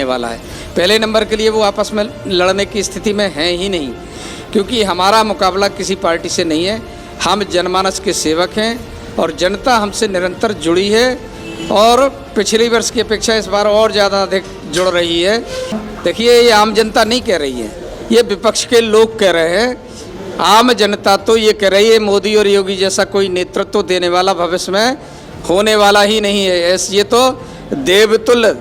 रहने वाला है। पहले नंबर के लिए वो आपस में लड़ने की स्थिति में हैं ही नहीं, क्योंकि हमारा मुकाबला किसी पार्टी से नहीं है। हम जनमानस के सेवक हैं और जनता हमसे निरंतर जुड़ी है और पिछले वर्ष की अपेक्षा इस बार और ज़्यादा अधिक जुड़ रही है। देखिए, ये आम जनता नहीं कह रही है, ये विपक्ष के लोग कह रहे हैं। आम जनता तो ये कह रही है मोदी और योगी जैसा कोई नेतृत्व देने वाला भविष्य में होने वाला ही नहीं है। ये तो देवतुल्य,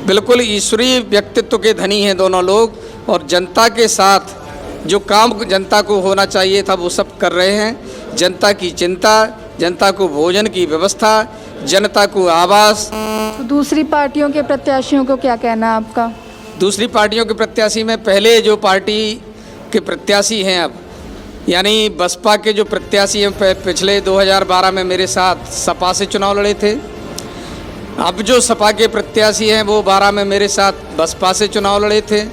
बिल्कुल ईश्वरीय व्यक्तित्व के धनी हैं दोनों लोग, और जनता के साथ जो काम जनता को होना चाहिए था वो सब कर रहे हैं। जनता की चिंता, जनता को भोजन की व्यवस्था, जनता को आवास। तो दूसरी पार्टियों के प्रत्याशियों को क्या कहना है आपका? दूसरी पार्टियों के प्रत्याशी में पहले जो पार्टी के प्रत्याशी हैं, अब यानी बसपा के जो प्रत्याशी हैं, पिछले 2012 में मेरे साथ सपा से चुनाव लड़े थे। अब जो सपा के प्रत्याशी हैं वो 12 में मेरे साथ बसपा से चुनाव लड़े थे।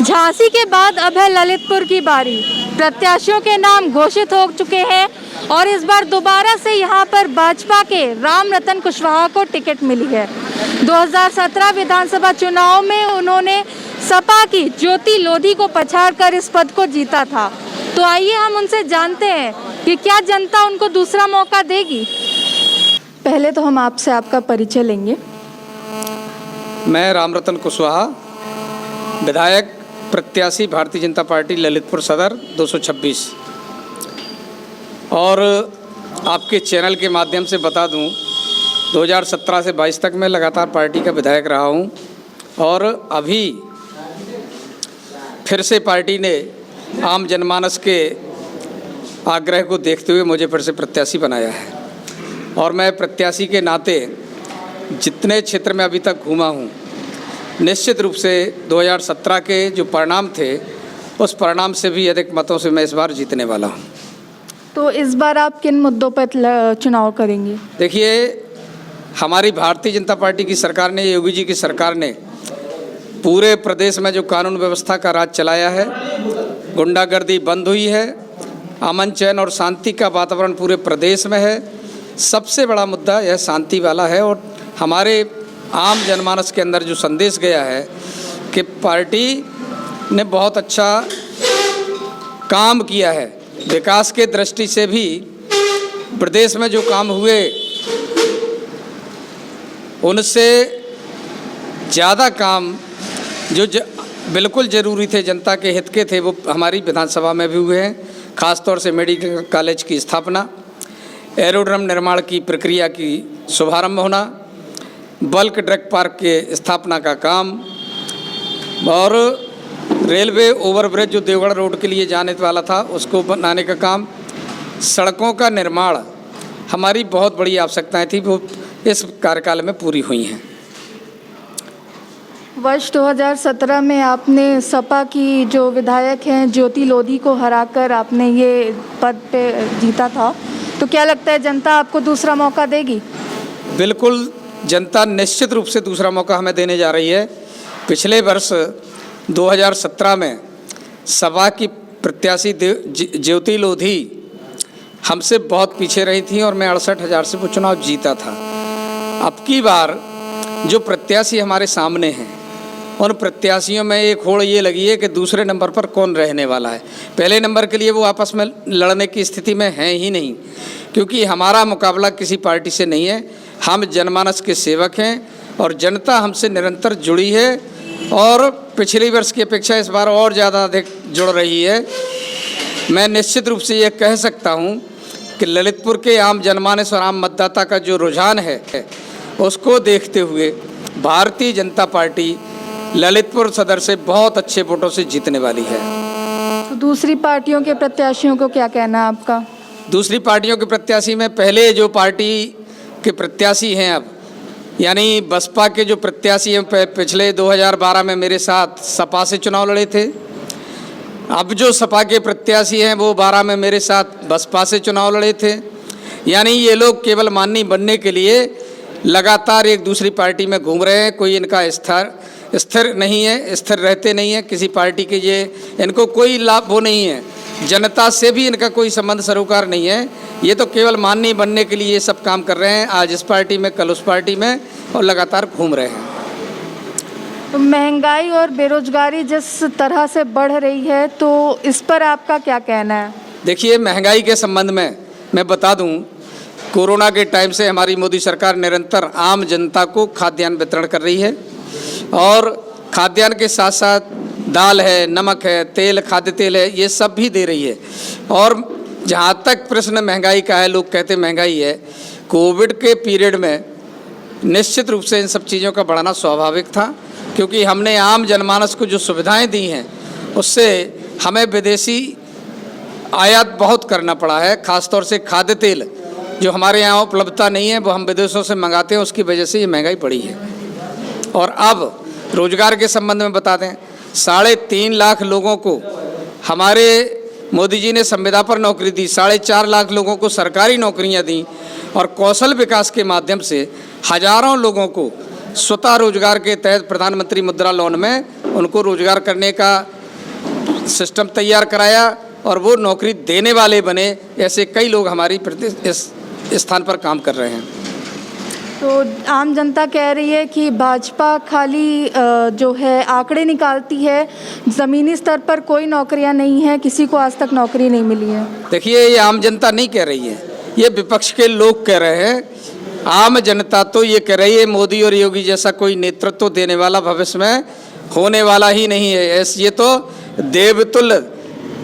झांसी के बाद अब है ललितपुर की बारी। प्रत्याशियों के नाम घोषित हो चुके हैं और इस बार दोबारा से यहां पर भाजपा के रामरतन कुशवाहा को टिकट मिली है। 2017 विधानसभा चुनाव में उन्होंने सपा की ज्योति लोधी को पछाड़कर इस पद को जीता था। तो आइए हम उनसे जानते हैं कि क्या जनता उनको दूसरा मौका देगी। पहले तो हम आपसे आपका परिचय लेंगे। मैं रामरतन कुशवाहा, विधायक प्रत्याशी भारतीय जनता पार्टी ललितपुर सदर 226। और आपके चैनल के माध्यम से बता दूं, 2017 से 22 तक मैं लगातार पार्टी का विधायक रहा हूं और अभी फिर से पार्टी ने आम जनमानस के आग्रह को देखते हुए मुझे फिर से प्रत्याशी बनाया है। और मैं प्रत्याशी के नाते जितने क्षेत्र में अभी तक घूमा हूँ, निश्चित रूप से 2017 के जो परिणाम थे उस परिणाम से भी अधिक मतों से मैं इस बार जीतने वाला हूँ। तो इस बार आप किन मुद्दों पर चुनाव करेंगे? देखिए, हमारी भारतीय जनता पार्टी की सरकार ने, योगी जी की सरकार ने पूरे प्रदेश में जो कानून व्यवस्था का राज चलाया है, गुंडागर्दी बंद हुई है, अमन चैन और शांति का वातावरण पूरे प्रदेश में है। सबसे बड़ा मुद्दा यह शांति वाला है और हमारे आम जनमानस के अंदर जो संदेश गया है कि पार्टी ने बहुत अच्छा काम किया है। विकास के दृष्टि से भी प्रदेश में जो काम हुए उनसे ज़्यादा काम जो बिल्कुल ज़रूरी थे, जनता के हित के थे, वो हमारी विधानसभा में भी हुए हैं। ख़ासतौर से मेडिकल कॉलेज की स्थापना, एरोड्रम निर्माण की प्रक्रिया की शुभारंभ होना, बल्क ड्रग पार्क के स्थापना का काम और रेलवे ओवरब्रिज जो देवगढ़ रोड के लिए जाने वाला था उसको बनाने का काम, सड़कों का निर्माण, हमारी बहुत बड़ी आवश्यकताएं थी, वो इस कार्यकाल में पूरी हुई हैं। वर्ष 2017 में आपने सपा की जो विधायक हैं ज्योति लोधी को हराकर आपने ये पद पे जीता था। तो क्या लगता है जनता आपको दूसरा मौका देगी? बिल्कुल, जनता निश्चित रूप से दूसरा मौका हमें देने जा रही है। पिछले वर्ष 2017 में सपा की प्रत्याशी ज्योति लोधी हमसे बहुत पीछे रही थी और मैं 68,000 से वो चुनाव जीता था। अब की बार जो प्रत्याशी हमारे सामने हैं, उन प्रत्याशियों में एक होड़ ये लगी है कि दूसरे नंबर पर कौन रहने वाला है। पहले नंबर के लिए वो आपस में लड़ने की स्थिति में हैं ही नहीं, क्योंकि हमारा मुकाबला किसी पार्टी से नहीं है। हम जनमानस के सेवक हैं और जनता हमसे निरंतर जुड़ी है और पिछले वर्ष की अपेक्षा इस बार और ज़्यादा अधिक जुड़ रही है। मैं निश्चित रूप से ये कह सकता हूँ कि ललितपुर के आम जनमानस और आम मतदाता का जो रुझान है उसको देखते हुए भारतीय जनता पार्टी ललितपुर सदर से बहुत अच्छे वोटों से जीतने वाली है। तो दूसरी पार्टियों के प्रत्याशियों को क्या कहना है आपका? दूसरी पार्टियों के प्रत्याशी में पहले जो पार्टी के प्रत्याशी हैं, अब यानी बसपा के जो प्रत्याशी हैं, पिछले 2012 में मेरे साथ सपा से चुनाव लड़े थे। अब जो सपा के प्रत्याशी हैं वो 12 में मेरे साथ बसपा से चुनाव लड़े थे। यानी ये लोग केवल माननीय बनने के लिए लगातार एक दूसरी पार्टी में घूम रहे हैं। कोई इनका स्थिर नहीं है, स्थिर रहते नहीं है किसी पार्टी के, ये इनको कोई लाभ वो नहीं है, जनता से भी इनका कोई संबंध सरोकार नहीं है। ये तो केवल माननीय बनने के लिए ये सब काम कर रहे हैं, आज इस पार्टी में कल उस पार्टी में, और लगातार घूम रहे हैं। महंगाई और बेरोजगारी जिस तरह से बढ़ रही है, तो इस पर आपका क्या कहना है? देखिए, महंगाई के संबंध में मैं बता दूं, कोरोना के टाइम से हमारी मोदी सरकार निरंतर आम जनता को खाद्यान्न वितरण कर रही है, और खाद्यान्न के साथ साथ दाल है, नमक है, तेल, खाद्य तेल है, ये सब भी दे रही है। और जहाँ तक प्रश्न महंगाई का है, लोग कहते महंगाई है, कोविड के पीरियड में निश्चित रूप से इन सब चीज़ों का बढ़ना स्वाभाविक था, क्योंकि हमने आम जनमानस को जो सुविधाएं दी हैं उससे हमें विदेशी आयात बहुत करना पड़ा है। ख़ासतौर से खाद्य तेल जो हमारे यहाँ उपलब्धता नहीं है, वो हम विदेशों से मंगाते हैं, उसकी वजह से ये महंगाई बढ़ी है। और अब रोजगार के संबंध में बता दें, 3.5 लाख लोगों को हमारे मोदी जी ने संविदा पर नौकरी दी, 4.5 लाख लोगों को सरकारी नौकरियां दी, और कौशल विकास के माध्यम से हजारों लोगों को स्वतः रोजगार के तहत प्रधानमंत्री मुद्रा लोन में उनको रोजगार करने का सिस्टम तैयार कराया, और वो नौकरी देने वाले बने। ऐसे कई लोग हमारी इस स्थान पर काम कर रहे हैं। तो आम जनता कह रही है कि भाजपा खाली जो है आंकड़े निकालती है, ज़मीनी स्तर पर कोई नौकरियां नहीं है, किसी को आज तक नौकरी नहीं मिली है। देखिए, ये आम जनता नहीं कह रही है, ये विपक्ष के लोग कह रहे हैं। आम जनता तो ये कह रही है मोदी और योगी जैसा कोई नेतृत्व देने वाला भविष्य में होने वाला ही नहीं है। ये तो देवतुल्य,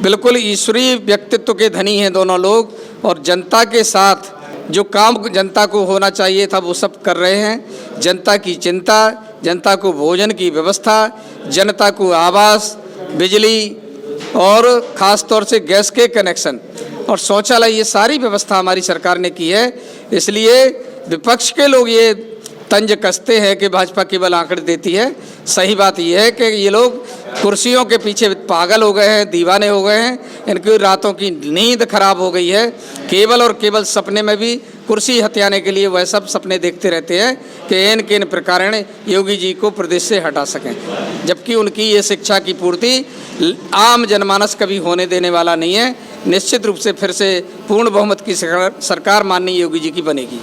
बिल्कुल ईश्वरीय व्यक्तित्व के धनी हैं दोनों लोग, और जनता के साथ जो काम जनता को होना चाहिए था वो सब कर रहे हैं। जनता की चिंता, जनता को भोजन की व्यवस्था, जनता को आवास, बिजली, और ख़ास तौर से गैस के कनेक्शन और शौचालय, ये सारी व्यवस्था हमारी सरकार ने की है। इसलिए विपक्ष के लोग ये तंज कसते हैं कि भाजपा केवल आंकड़े देती है। सही बात यह है कि ये लोग कुर्सियों के पीछे पागल हो गए हैं, दीवाने हो गए हैं, इनकी रातों की नींद खराब हो गई है। केवल और केवल सपने में भी कुर्सी हथियाने के लिए वह सब सपने देखते रहते हैं कि इन किन प्रकार योगी जी को प्रदेश से हटा सकें, जबकि उनकी ये शिक्षा की पूर्ति आम जनमानस कभी होने देने वाला नहीं है। निश्चित रूप से फिर से पूर्ण बहुमत की सरकार माननीय योगी जी की बनेगी।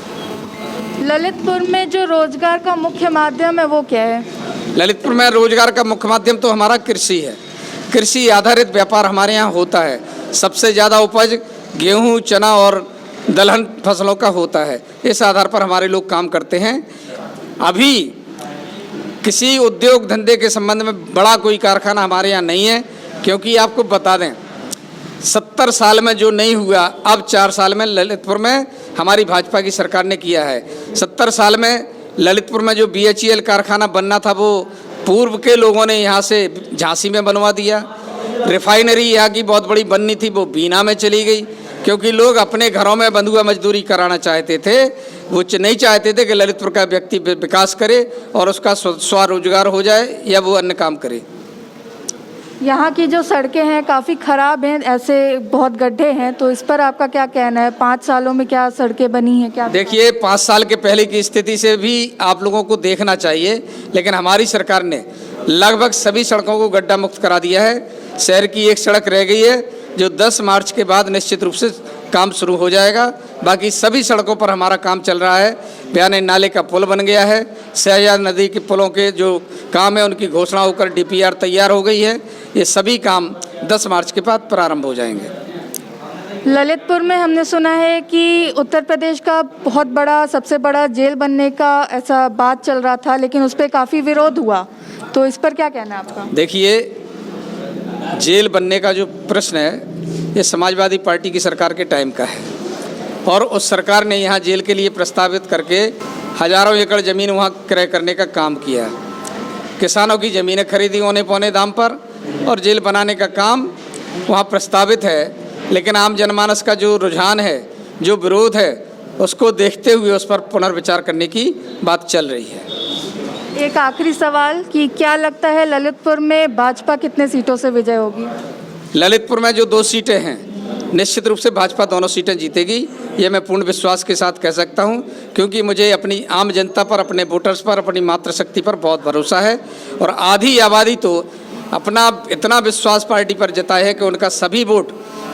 ललितपुर में जो रोजगार का मुख्य माध्यम है वो क्या है? ललितपुर में रोजगार का मुख्य माध्यम तो हमारा कृषि है। कृषि आधारित व्यापार हमारे यहाँ होता है। सबसे ज़्यादा उपज गेहूँ, चना और दलहन फसलों का होता है। इस आधार पर हमारे लोग काम करते हैं। अभी किसी उद्योग धंधे के संबंध में बड़ा कोई कारखाना हमारे यहाँ नहीं है, क्योंकि आपको बता दें 70 साल में जो नहीं हुआ, अब 4 साल में ललितपुर में हमारी भाजपा की सरकार ने किया है। 70 साल में ललितपुर में जो BHEL कारखाना बनना था वो पूर्व के लोगों ने यहाँ से झांसी में बनवा दिया। रिफाइनरी यहाँ की बहुत बड़ी बननी थी, वो बीना में चली गई, क्योंकि लोग अपने घरों में बंधुआ मजदूरी कराना चाहते थे। वो नहीं चाहते थे कि ललितपुर का व्यक्ति विकास करे और उसका स्वरोजगार हो जाए या वो अन्य काम करे। यहाँ की जो सड़कें हैं काफ़ी ख़राब हैं, ऐसे बहुत गड्ढे हैं, तो इस पर आपका क्या कहना है? 5 सालों में क्या सड़कें बनी हैं? क्या देखिए, 5 साल के पहले की स्थिति से भी आप लोगों को देखना चाहिए, लेकिन हमारी सरकार ने लगभग सभी सड़कों को गड्ढा मुक्त करा दिया है। शहर की एक सड़क रह गई है जो 10 मार्च के बाद निश्चित रूप से काम शुरू हो जाएगा। बाकी सभी सड़कों पर हमारा काम चल रहा है। बयाने नाले का पुल बन गया है। शहजाद नदी के पुलों के जो काम है उनकी घोषणा होकर DPR तैयार हो गई है। ये सभी काम 10 मार्च के बाद प्रारंभ हो जाएंगे। ललितपुर में हमने सुना है कि उत्तर प्रदेश का बहुत बड़ा, सबसे बड़ा जेल बनने का ऐसा बात चल रहा था, लेकिन उस पर काफ़ी विरोध हुआ, तो इस पर क्या कहना है आपका? देखिए, जेल बनने का जो प्रश्न है ये समाजवादी पार्टी की सरकार के टाइम का है, और उस सरकार ने यहाँ जेल के लिए प्रस्तावित करके हजारों एकड़ ज़मीन वहाँ क्रय करने का काम किया है। किसानों की ज़मीनें खरीदी औने पौने दाम पर, और जेल बनाने का काम वहाँ प्रस्तावित है। लेकिन आम जनमानस का जो रुझान है, जो विरोध है, उसको देखते हुए उस पर पुनर्विचार करने की बात चल रही है। एक आखिरी सवाल कि क्या लगता है ललितपुर में भाजपा कितने सीटों से विजय होगी? ललितपुर में जो 2 सीटें हैं, निश्चित रूप से भाजपा दोनों सीटें जीतेगी, ये मैं पूर्ण विश्वास के साथ कह सकता हूँ, क्योंकि मुझे अपनी आम जनता पर, अपने वोटर्स पर, अपनी मातृशक्ति पर बहुत भरोसा है। और आधी आबादी तो अपना इतना विश्वास पार्टी पर जताया है कि उनका सभी वोट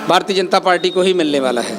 भारतीय जनता पार्टी को ही मिलने वाला है।